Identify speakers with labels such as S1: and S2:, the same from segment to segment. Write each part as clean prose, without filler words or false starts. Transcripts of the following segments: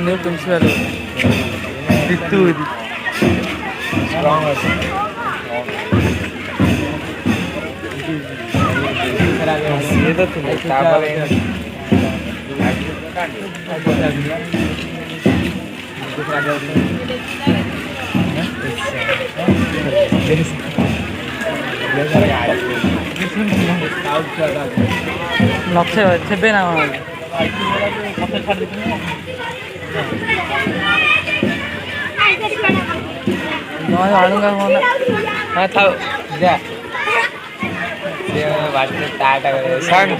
S1: New principal ऋतु ये तो लक्ष्य थे ना आड़ूंगा फोन हाँ था जा बात टाटा संग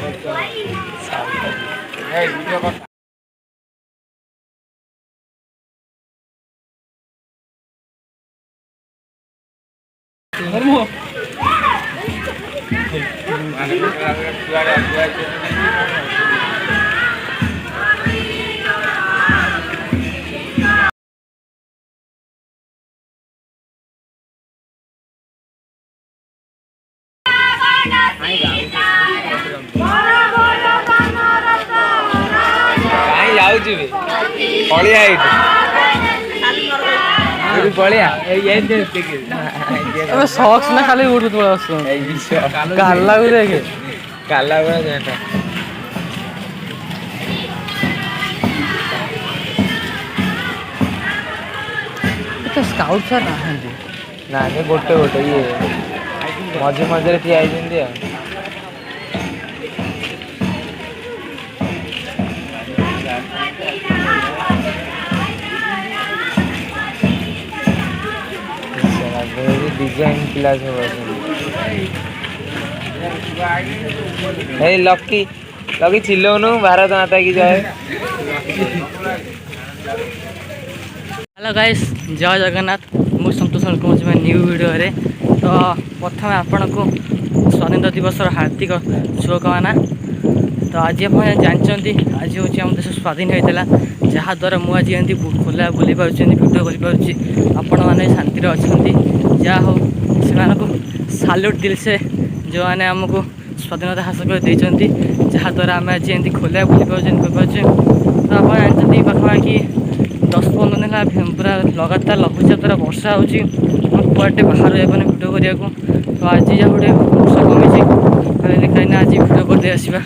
S1: सॉक्स ना खाली उड़ काला देखे काला स्काउट सर ना गोटे गोटे ये मझे मझे ठिया डिजाइन क्लास लकी लकी चिल्लौनु भारत माता की जय। हेलो गाइस जय जगन्नाथ मुझे संतोष कौन न्यू वीडियो रे तो प्रथम आपण को स्वाधीनता दिवस हार्दिक शुभकामना। तो आज आप जानते आज हूँ आम देश स्वाधीन होता जहाँद्वारा मुझे एमती खोला बुली पार्टी भिडियो करें आपण मैंने शांति अच्छा जहाँ हो से साल्यूट दिल से जो मैंने आमको स्वाधीनता हासिल कर जहाँद्वारा आम आज एमती खोला बुली पार्चे तो आप जानते पाखापाखि 10-15 दिन है पूरा लगातार लघुचाप द्वारा वर्षा होटे बाहर जाने भिडियो करने को तो आज जहाँ गोटे वर्षा कमी कहीं आज भिडियो करदे आसवा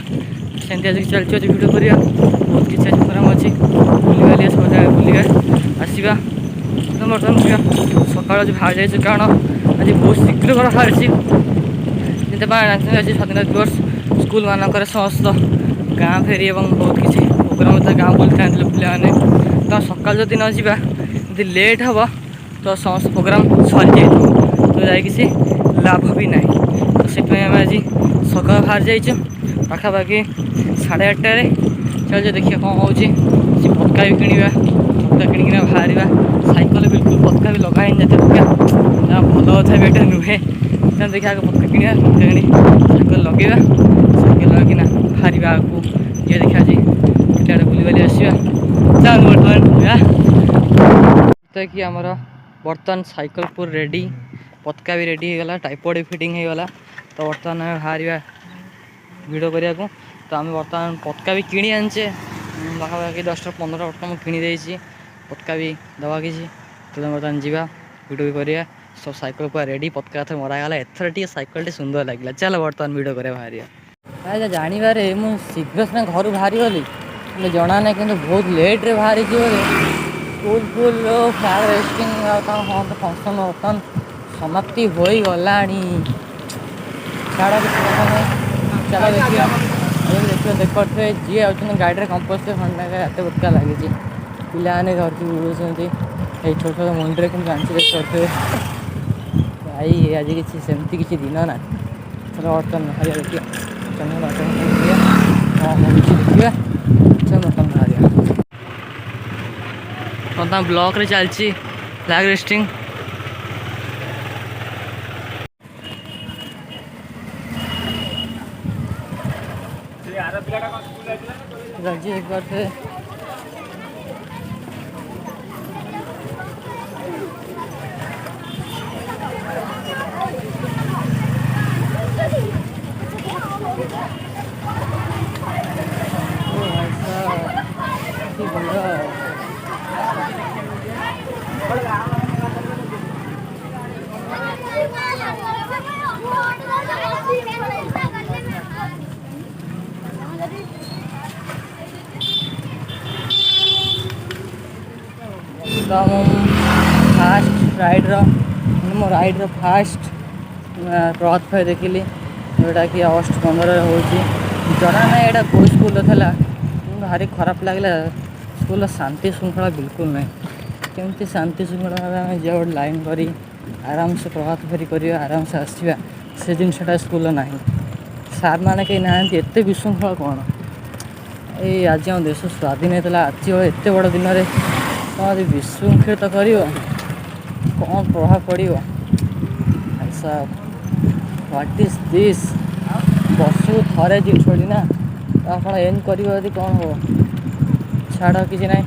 S1: सेमती आज चलती आज भिडियो करा बहुत किसी आज प्रोग्राम अच्छी बुलवाली सब जगह बुलिका आसवा तो बर्तमान सका आज बाहर जाइए कारण आज बहुत शीघ्र घर बाहर आज स्वाधीनता दिवस स्कूल मानक समस्त गाँ फेरी और बहुत किसी प्रोग्राम गाँ बुली था पे तो सका जदि न जा लेट हम तो समस्त प्रोग्राम सरी जाए तो जाकि लाभ भी ना तो से आम आज सका बाहर जाइए पाखापाखि 8:30 चल देखिए कौन हो पतका भी किणवा पतका किणिक बाहर साइकेल बिल्कुल पतका भी लगा जाते पक्का भल कथा भी एटा नुहे देखिए आगे पतका किणवा पतका किणी साइकेल लगेगा साइकेल लगे बाहर आगे ये देखिए आज केटे बुलवाली आसवा चल बर्तमान कि आमर बर्तमान साइकेल पूरा रेडी पतका भी रेडी होगा टाइपॉड भी फिटिंग होगा तो बर्तमान बाहर भिडियो करने को तो आम बर्तमान पतका भी किणी आनचे पाखापाखि 10-15 पतका मुझे किणी पतका भी दवा कि तो बर्तमान जावा भिडियो भी करा सब साइकेल पूरा रेडी पतका एथर मरागला एथर टी साइकेल सुंदर लगे चल बर्तमान भिडियो करा बाहर जानवर मुझे शीघ्र सीना घर बाहर गली जना ना कि बहुत लेट्रे बाहरी स्कूल फुल फ्लैग रेस्टिंग हाँ तो फंक्शन बर्तमान समाप्ति हो गला छाड़ा चलो देखिए देखते जी आते गाड़ी में कंपोस्ट खंडा एत बतका लगी पाने घर की उड़ाते ये छोट छोट मुंडे कि आंसर करते भाई आज किसी सेमती किसी दिन ना चलो बर्तमान बाहर देखिए हाँ देखिए चलो बर्तमान बाहर बर्तमान ब्लॉक रे चलती फ्लैग रेस्टिंग एक बार से ତ ମୁଁ ଫାଷ୍ଟ ରାଇଡ଼୍ର ମୋ ରାଇଡ଼୍ର ଫାଷ୍ଟ ପ୍ରଭାତ ଫେରି ଦେଖିଲି, ଯେଉଁଟାକି ଅଗଷ୍ଟ 15ରେ ହେଉଛି। ଜଣା ନାହିଁ ଏଇଟା କେଉଁ ସ୍କୁଲର ଥିଲା, ଭାରି ଖରାପ ଲାଗିଲା। ସ୍କୁଲର ଶାନ୍ତି ଶୃଙ୍ଖଳା ବିଲକୁଲ ନାହିଁ। କେମିତି ଶାନ୍ତି ଶୃଙ୍ଖଳା ଭାବେ ଆମେ ଯିବା ଗୋଟେ ଲାଇନ୍ କରି ଆରାମସେ ପ୍ରଭାତ ଫେରି କରିବା, ଆରାମସେ ଆସିବା, ସେ ଜିନିଷଟା ସ୍କୁଲର ନାହିଁ। ସାର୍ମାନେ କେହି ନାହାନ୍ତି, ଏତେ ବିଶୃଙ୍ଖଳ କ'ଣ? ଏଇ ଆଜି ଆମ ଦେଶ ସ୍ୱାଧୀନ ହେଇଥିଲା, ଆଜି ଏତେ ବଡ଼ ଦିନରେ କ'ଣ ଯଦି ବିଶୃଙ୍ଖଳିତ କରିବ, କ'ଣ ପ୍ରଭାବ ପଡ଼ିବ? What is this? ବର୍ଷକୁ ଥରେ ଜିନିଷଟି ନା, ଆପଣ ଏନ୍ କରିବ ଯଦି କ'ଣ ହେବ? ଛାଡ଼, କିଛି ନାହିଁ।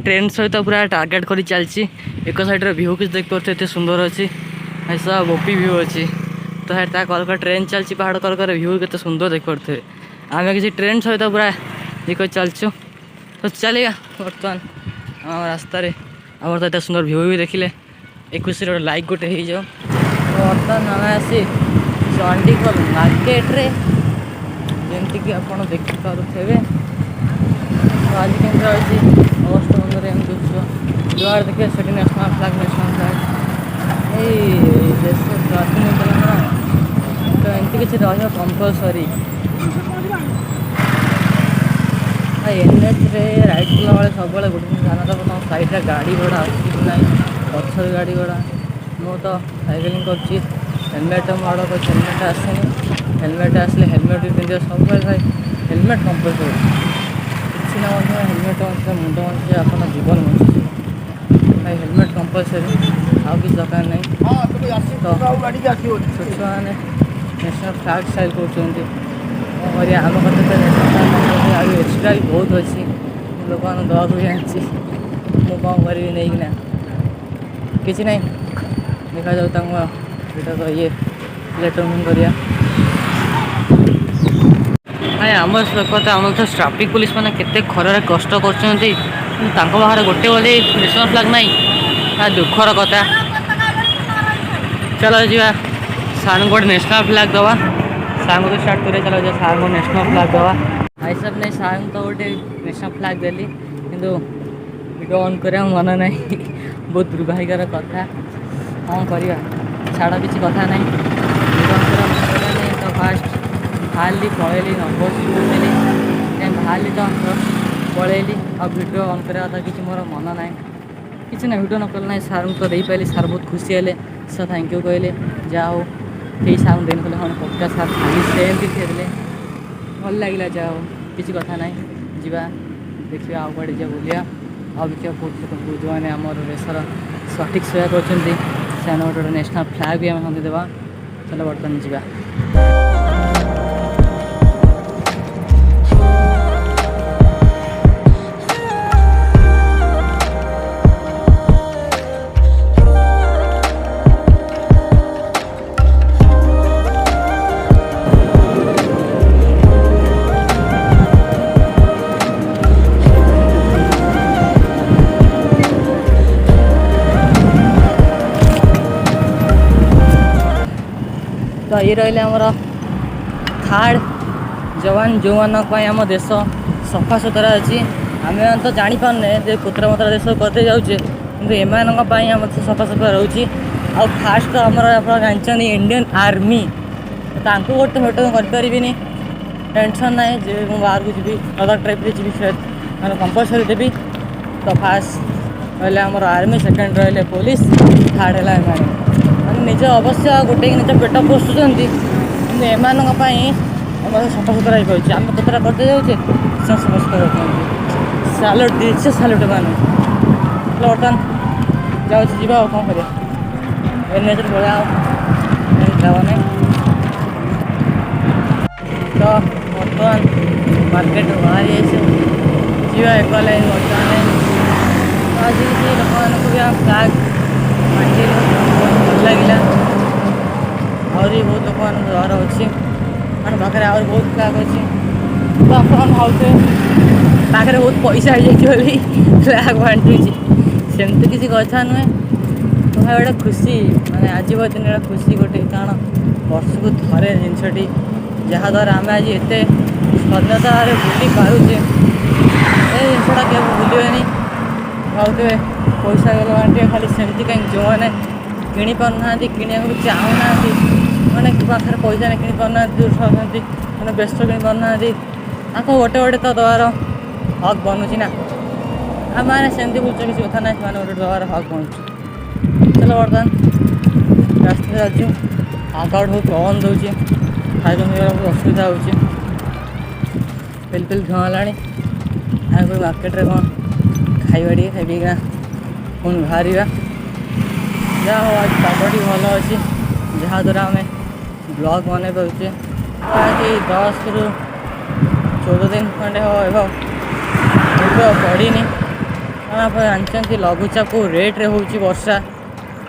S1: ଟ୍ରେନ୍ ସହିତ ପୁରା ଟାର୍ଗେଟ୍ କରି ଚାଲିଛି। ଏକ ସାଇଡ଼୍ର ଭିଉ କିଛି ଦେଖିପାରୁଥିବେ, ଏତେ ସୁନ୍ଦର ଅଛି। ଏସା ବୋପି ଭିଉ ଅଛି। ତ ତା କଲକା ଟ୍ରେନ୍ ଚାଲିଛି, ପାହାଡ଼ କଲକାର ଭିଉ କେତେ ସୁନ୍ଦର ଦେଖିପାରୁଥିବେ। ଆମେ କିଛି ଟ୍ରେନ୍ ସହିତ ପୁରା ଇଏ କରି ଚାଲିଛୁ। ତ ଚାଲିବା ବର୍ତ୍ତମାନ ଆମ ରାସ୍ତାରେ। ଆମର ତ ଏତେ ସୁନ୍ଦର ଭିଉ ବି ଦେଖିଲେ 21ରେ ଗୋଟେ ଲାଇକ୍ ଗୋଟେ ହେଇଯାଉ। ତ ବର୍ତ୍ତମାନ ଆମେ ଆସି ଚଣ୍ଡିଖୋଲ ମାର୍କେଟରେ, ଯେମିତିକି ଆପଣ ଦେଖିପାରୁଥିବେ। ତ ଆଜି କେମିତି ରହିଛି ଅଗଷ୍ଟ 15 ଏମିତି ଉତ୍ସବ, ଯୁଆଡ଼େ ଦେଖିବେ ସେଠି ନ୍ୟାସନାଲ୍ ଫ୍ଲାଗ୍। ଏଇ ଦେଶ ସ୍ୱାଧୀନ ହେଇଥିଲା ନା, ତ ଏମିତି କିଛି ରହିବ କମ୍ପଲସରି। NHରେ ରାଇଡ଼୍ କଲାବେଳେ ସବୁବେଳେ ଗୋଟେ ଜିନିଷ ଧ୍ୟାନ ଦେବ, ତୁମ ସାଇଡ଼୍ରେ ଗାଡ଼ି ଘୋଡ଼ା ଆସୁଛି କି ନାହିଁ, ପଛରେ ଗାଡ଼ି ଘୋଡ଼ା। ମୁଁ ତ ସାଇକେଲିଂ କରୁଛି, ହେଲମେଟ୍ ମୁଁ ଅର୍ଡ଼ର କରିଛି, ହେଲମେଟ୍ ଆସେନି। ହେଲମେଟ୍ ଆସିଲେ ହେଲମେଟ୍ ବି ପିନ୍ଧିବ ସବୁବେଳେ। ଭାଇ ହେଲମେଟ୍ କମ୍ପଲସରି, କିଛି ନା ମଧ୍ୟ ହେଲମେଟ୍ ବଞ୍ଚିଲେ ମୁଣ୍ଡ ବଞ୍ଚିଲେ ଆପଣ ଜୀବନ ବଞ୍ଚିଯିବ। ଭାଇ ହେଲମେଟ୍ କମ୍ପଲସରି, ଆଉ କିଛି ଦରକାର ନାହିଁ। ଛୋଟ ଛୁଆମାନେ ନ୍ୟାସନାଲ୍ ଫ୍ଲାଗ୍ ଷ୍ଟାଇଲ୍ କରୁଛନ୍ତି, କ'ଣ କରିବା? ଆମ କଥା ତ ନ୍ୟାସନାଲ୍ ଫ୍ଲାଗ୍ ଆଉ ଏକ୍ସଟ୍ରା ବି ବହୁତ ଅଛି, ଲୋକମାନଙ୍କୁ ଦେବାକୁ ବି ଆଣିଛି। ମୁଁ କ'ଣ କରିବି ନେଇକିନା? କିଛି ନାହିଁ, ଦେଖାଯାଉ ତାଙ୍କ ସେଇଟା ତ ଲେଟରମେଣ୍ଟ କରିବା। ଭାଇ ଆମର କଥା, ଆମର ତ ଟ୍ରାଫିକ୍ ପୋଲିସ ମାନେ କେତେ ଖରାରେ କଷ୍ଟ କରୁଛନ୍ତି, ତାଙ୍କ ପାଖରେ ଗୋଟେ ବୋଲି ନ୍ୟାସନାଲ୍ ଫ୍ଲାଗ୍ ନାହିଁ। ଦୁଃଖର କଥା। ଚାଲ ଯିବା ସାର୍ଙ୍କୁ ଗୋଟେ ନ୍ୟାସନାଲ୍ ଫ୍ଲାଗ୍ ଦେବା। ସାର୍ଙ୍କୁ ତ ଷ୍ଟାର୍ଟ କରିବା, ଚାଲ ଯିବା ସାର୍ଙ୍କୁ ନ୍ୟାସନାଲ୍ ଫ୍ଲାଗ୍ ଦେବା। ହିସାବ ନାହିଁ, ସାର୍ଙ୍କୁ ତ ଗୋଟେ ନ୍ୟାସନାଲ୍ ଫ୍ଲାଗ୍ ଦେଲି, କିନ୍ତୁ ଭିଡ଼ିଓ ଅନ୍ କରିବା ମନ ନାହିଁ। ବହୁତ ଦୁର୍ଭାଗ୍ୟର କଥା, କ'ଣ କରିବା? ଛାଡ଼, କିଛି କଥା ନାହିଁ। ଭିଡ଼ିଓ ଅନ୍ କରିବା ମନ କଲାନି ତ ଫାଷ୍ଟ ବାହାରିଲି, ପଳେଇଲି, ନର୍ଭସ୍ ହେଉଥିଲି। ବାହାରିଲି ତ ପଳେଇଲି, ଆଉ ଭିଡ଼ିଓ ଅନ୍ କରିବା କଥା କିଛି ମୋର ମନ ନାହିଁ। କିଛି ନାହିଁ, ଭିଡ଼ିଓ ନ କଲେ ନାହିଁ। ସାର୍ଙ୍କୁ ତ ଦେଇପାରିଲି, ସାର୍ ବହୁତ ଖୁସି ହେଲେ, ସାର୍ ଥ୍ୟାଙ୍କ ୟୁ କହିଲେ। ଯାହା ହଉ, କେହି ସାର୍ଙ୍କୁ ଦେଇନଥିଲେ, ହଁ ପକ୍କା ସାର୍ ଖାଲି ସେମିତି ଥିଲେ, ଭଲ ଲାଗିଲା। ଯାହା ହଉ, କିଛି କଥା ନାହିଁ। ଯିବା ଦେଖିବା, ଆଉ କୁଆଡ଼େ ଯିବା ବୁଲିବା, ଆଉ ଦେଖିବା କେଉଁଠି ଲୋକଙ୍କୁ ଯେଉଁମାନେ ଆମର ଦେଶର ସଠିକ୍ ସେବା କରୁଛନ୍ତି, ସେମାନେ ଗୋଟେ ନ୍ୟାସନାଲ୍ ଫ୍ଲାଗ୍ ବି ଆମେ ସଙ୍ଗେ ଦେବା। ଚାଲ ବର୍ତ୍ତମାନ ଯିବା। ତ ଇଏ ରହିଲେ ଆମର ଥାର୍ଡ଼ ଯବାନ, ଯେଉଁମାନଙ୍କ ପାଇଁ ଆମ ଦେଶ ସଫାସୁତୁରା ଅଛି। ଆମେମାନେ ତ ଜାଣିପାରୁନେ ଯେ କୋତରା ମତରା ଦେଶ କରିଦେଇ ଯାଉଛେ, କିନ୍ତୁ ଏମାନଙ୍କ ପାଇଁ ଆମ ଦେଶ ସଫାସୁତୁରା ରହୁଛି। ଆଉ ଫାଷ୍ଟ ତ ଆମର ଆପଣ ଜାଣିଛନ୍ତି ଇଣ୍ଡିଆନ୍ ଆର୍ମି, ତାଙ୍କୁ ଗୋଟେ ଭେଟ କରିପାରିବିନି, ଟେନସନ୍ ନାହିଁ। ଯେ ମୁଁ ବାହାରକୁ ଯିବି, ଅଦର ଟ୍ରିପ୍ରେ ଯିବି, ସେ ମାନେ କମ୍ପଲସରି ଦେବି। ତ ଫାଷ୍ଟ ରହିଲେ ଆମର ଆର୍ମି, ସେକେଣ୍ଡ ରହିଲେ ପୋଲିସ, ଥାର୍ଡ଼ ହେଲା ଏମାନେ। ମାନେ ନିଜ ଅବଶ୍ୟ ଗୋଟେ ନିଜ ପେଟ ପୋଷୁଛନ୍ତି, କିନ୍ତୁ ଏମାନଙ୍କ ପାଇଁ ଆମର ସଫାସୁତୁରା ହେଇପାରୁଛି। ଆମେ କୋତରା କରିଦେଇ ଯାଉଛେ, ସେ ସଫାସୁତୁରା କରୁଛନ୍ତି। ସାଲୁଟ୍ ଦିচ্ছে, ସାଲୁଟ୍ ଏମାନଙ୍କୁ। ହେଲେ ବର୍ତ୍ତମାନ ଯାଉଛି, ଯିବା ଆଉ କ'ଣ କରିବା? NHରେ ପଳେଇବା, ଆଉ ଯାଉ ନାହିଁ। ତ ବର୍ତ୍ତମାନ ମାର୍କେଟରୁ ବାହାରି ଯାଇଛୁ, ଯିବା ଏକ ଲାଇନ୍ ବର୍ତ୍ତମାନ। ଆଜି କିଛି ଲୋକମାନଙ୍କୁ ବି ଆମ ଫ୍ଲାଗ୍ ବାଣ୍ଟିଲୁ, ଭଲ ଲାଗିଲା। ଆହୁରି ବହୁତ ଲୋକମାନଙ୍କ ଘର ଅଛି, ଆମ ପାଖରେ ଆହୁରି ବହୁତ ଫ୍ଲାଗ୍ ଅଛି। ତ ଆପଣ ଭାବୁଥିବେ ପାଖରେ ବହୁତ ପଇସା ହେଇଯାଇଛି ବୋଲି ଫ୍ଲାଗ୍ ବାଣ୍ଟୁଛି, ସେମିତି କିଛି କଥା ନୁହେଁ। ତ ଭାଇ ଗୋଟେ ଖୁସି, ମାନେ ଆଜି ଦିନରେ ଖୁସି ଗୋଟେ, କାରଣ ବର୍ଷକୁ ଥରେ ଜିନିଷଟି, ଯାହାଦ୍ୱାରା ଆମେ ଆଜି ଏତେ ସ୍ୱାଧୀନତାରେ ବୁଲି ପାରୁଛେ। ଏ ଜିନିଷଟା କେବେ ଭୁଲିବେନି। ଭାବୁଥିବେ ପଇସା ଗଲାମାନେ ଟିକେ ଖାଲି ସେମିତି କାହିଁକି ଯେଉଁମାନେ କିଣିପାରୁନାହାନ୍ତି କିଣିବାକୁ ବି ଚାହୁଁନାହାନ୍ତି ମାନେ ପାଖରେ ପଇସା ନେଇ କିଣିପାରୁନାହାନ୍ତି ଦୂର ଅଛନ୍ତି ମାନେ ବ୍ୟସ୍ତ କିଣିପାରୁନାହାନ୍ତି ତାଙ୍କୁ ଗୋଟେ ଗୋଟେ ତ ଦେବାର ହକ୍ ବନୁଛି ନା ଆମେମାନେ ସେମିତି ବୁଝୁଛ କିଛି କଥା ନାହିଁ ସେମାନେ ଗୋଟେ ଦେବାର ହକ୍ ବନୁଛୁ ଚାଲ ବର୍ତ୍ତମାନ ରାସ୍ତାରେ ଯାଉଛୁ ଆଗଆଡ଼େ ବହୁତ ପବନ ଦେଉଛି ଖାଇବା ପିଇବା ବହୁତ ଅସୁବିଧା ହେଉଛି ପିଲି ଧୂଆଁ ହେଲାଣି ଆଉ ମାର୍କେଟରେ କ'ଣ ଖାଇବା ଟିକେ ଖାଇପିକିନା ପୁଣି ବାହାରିବା ଯାହା ହଉ ଆଜି ପାଗଟି ଭଲ ଅଛି ଯାହାଦ୍ୱାରା ଆମେ ବ୍ଲଗ୍ ବନେଇ ପାରୁଛେ ଆଜି 10ରୁ 14 ଦିନ ଖଣ୍ଡେ ହେବ ପଡ଼ିନି କାରଣ ଆପଣ ଜାଣିଛନ୍ତି ଲଘୁଚାପ ରେଟ୍ରେ ହେଉଛି ବର୍ଷା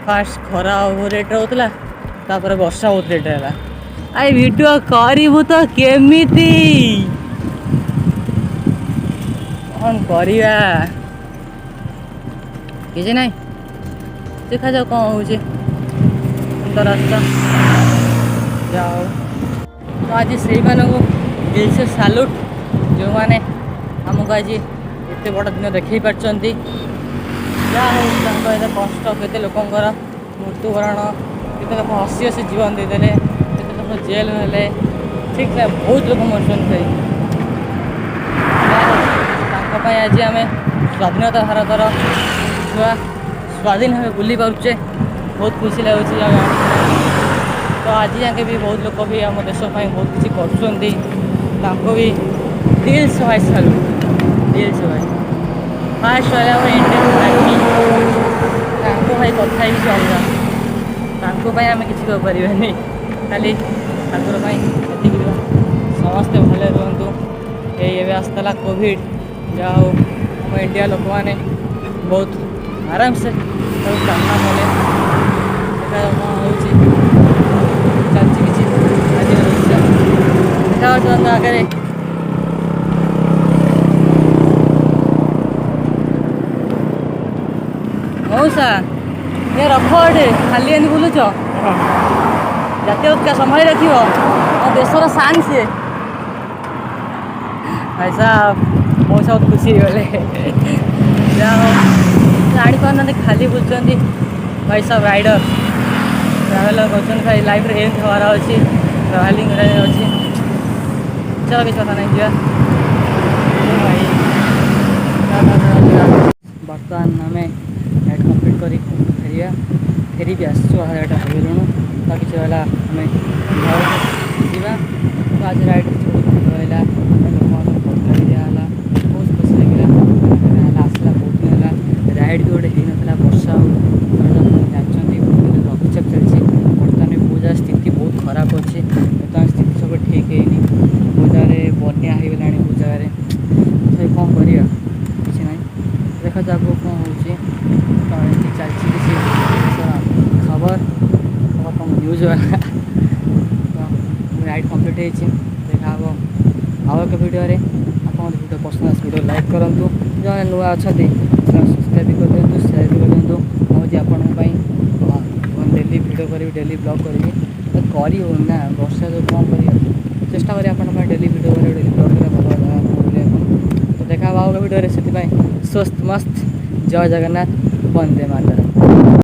S1: ଫାଷ୍ଟ ଖରା ରେଟ୍ରେ ହେଉଥିଲା ତାପରେ ବର୍ଷା ବହୁତ ରେଟ୍ରେ ହେଲା ଆଇ ଭିଡ଼ିଓ କରିବୁ ତ କେମିତି କ'ଣ କରିବା କିଛି ନାହିଁ ଦେଖାଯାଉ କ'ଣ ହେଉଛି ରାସ୍ତା ଯାହା ହଉ ତ ଆଜି ସେଇମାନଙ୍କୁ ଦିଲ୍ସେ ସାଲ୍ୟୁଟ୍ ଯେଉଁମାନେ ଆମକୁ ଆଜି ଏତେ ବଡ଼ ଦିନ ଦେଖାଇ ପାରିଛନ୍ତି ଯାହା ହଉ ତାଙ୍କ ଏତେ କଷ୍ଟ କେତେ ଲୋକଙ୍କର ମୃତ୍ୟୁବରଣ କେତେ ଲୋକ ହସି ହସି ଜୀବନ ଦେଇଦେଲେ କେତେ ଲୋକ ଜେଲ୍ ହେଲେ ଠିକ୍ ନା ବହୁତ ଲୋକ ମରୁଛନ୍ତି ତାଙ୍କ ପାଇଁ ଆଜି ଆମେ ସ୍ୱାଧୀନତା ଭାରତର ଛୁଆ ସ୍ୱାଧୀନ ଭାବେ ବୁଲି ପାରୁଛେ ବହୁତ ଖୁସି ଲାଗୁଛି ତ ଆଜି ଯାକେ ବି ବହୁତ ଲୋକ ବି ଆମ ଦେଶ ପାଇଁ ବହୁତ କିଛି କରୁଛନ୍ତି ତାଙ୍କୁ ବି ଦିଲ୍ ସେ ଭାଇ ସାଲ୍ୟୁଟ୍ ଦିଲ୍ ସେ ଭାଇ ଫାଷ୍ଟ ରହିଲା ଆମର ଇଣ୍ଡିଆନ୍ ଆର୍ମି ତାଙ୍କ ଭାଇ କଥା ହିଁ କିଛି ଅଲଗା ତାଙ୍କ ପାଇଁ ଆମେ କିଛି କରିପାରିବାନି ଖାଲି ତାଙ୍କର ପାଇଁ ଏତିକି ସମସ୍ତେ ଭଲରେ ରୁହନ୍ତୁ ଏଇ ଏବେ ଆସିଥିଲା କୋଭିଡ଼ ଯାହା ହଉ ଆମ ଇଣ୍ଡିଆ ଲୋକମାନେ ବହୁତ ଆରାମସେ ତାକୁ ସାମ୍ନା କଲେ ଦେଖାଯାଉ କ'ଣ ହେଉଛି ଚାଲିଛି କିଛି ଆଜିର ଦୃଶ୍ୟ ଦେଖାଯାଉଛି ତାଙ୍କ ଆଗରେ ମଉସା ଏ ରଖ ଏଠି ଖାଲି ଏମିତି ବୁଲୁଛ ଜାତୀୟ ଉତ୍କା ସମ୍ଭାଳି ରଖିବ ଆମ ଦେଶର ସାନ୍ ସିଏ ଭାଇ ସାହେବ ମଉସା ବହୁତ ଖୁସି ହେଇଗଲେ ଯାହା ହଉ ଜାଣିପାରୁନାହାନ୍ତି ଖାଲି ବୁଲୁଛନ୍ତି ଭାଇ ସାହେବ ରାଇଡ଼ର ଟ୍ରାଭେଲର କରୁଛନ୍ତି ଭାଇ ଲାଇଫ୍ରେ ଏମିତି ହେବାର ଅଛି ଟ୍ରାଭେଲିଂ କରିବାର ଅଛି ଚାଲ କିଛି କଥା ନାହିଁ ଯିବା ଭାଇ ବର୍ତ୍ତମାନ ଆମେ ରାଇଡ଼ କମ୍ପ୍ଲିଟ୍ କରି ଫେରିବି ଆସିଛୁ ଏଇଟା ହେଇଗଲୁଣୁ ତ କିଛି ରହିଲା ଆମେ ଘରକୁ ଯିବା ତ ଆଜି ରାଇଡ଼ କିଛି ବହୁତ ଭଲ ରହିଲା ଲୋକମାନଙ୍କୁ ତରକାରୀ ଦିଆହେଲା ବହୁତ ଖୁସି ଲାଗିଲା ହେଲା ଆସିଲା ବହୁତ ଦିନ ହେଲା ରାଇଡ଼ ବି ଗୋଟେ ହେଇନଥିଲା ବର୍ଷା ଜାଣିଛନ୍ତି ଲଘୁଚାପ ଚାଲିଛି ବର୍ତ୍ତମାନ ବହୁତ ଜାଗା ସ୍ଥିତି ବହୁତ ଖରାପ ଅଛି ବର୍ତ୍ତମାନ ସ୍ଥିତି ସବୁ ଠିକ୍ ହେଇନି ବହୁତ ଜାଗାରେ ବନ୍ୟା ହେଇଗଲାଣି ବହୁତ ଜାଗାରେ ସେ କ'ଣ କରିବା କିଛି ନାହିଁ ଦେଖାଯାଉ ଆଗକୁ କ'ଣ ହେଉଛି ତ ଏମିତି ଚାଲିଛି କିଛି ଖବର କ'ଣ ନ୍ୟୁଜ୍ ବାଲା ତ ରାଇଡ଼ କମ୍ପ୍ଲିଟ୍ ହେଇଛି ଦେଖା ହେବ ଆଉ ଏକ ଭିଡ଼ିଓରେ ଆପଣଙ୍କ ଭିଡ଼ିଓ ପସନ୍ଦ ଆସ ଭିଡ଼ିଓ ଲାଇକ୍ କରନ୍ତୁ ଯେଉଁମାନେ ନୂଆ ଅଛନ୍ତି ସେମାନେ ସବସ୍କ୍ରାଇବ୍ କରିଦିଅନ୍ତୁ ସେୟାର ବି କରିଦିଅନ୍ତୁ ଭାବୁଛି ଆପଣଙ୍କ ପାଇଁ ଡେଲି ଭିଡ଼ିଓ କରିବି ଡେଲି ବ୍ଲଗ୍ କରିବି ତ କରିହେଉନି ନା ବର୍ଷା ଯେଉଁ କ'ଣ କରିବା ଚେଷ୍ଟା କରି ଆପଣଙ୍କ ପାଇଁ ଡେଲି ଭିଡ଼ିଓ କରିବି ଡେଲି ବ୍ଲଗ୍ କରିବା ଭଲ ଜାଗା ବୁଲିବା ପାଇଁ ତ ଦେଖା ହେବ ଆଉ ଏକ ଭିଡ଼ିଓରେ ସେଥିପାଇଁ ସ୍ୱସ୍ଥ ମସ୍ତ ଜୟ ଜଗନ୍ନାଥ ବନ୍ଦେ ମାତରମ୍।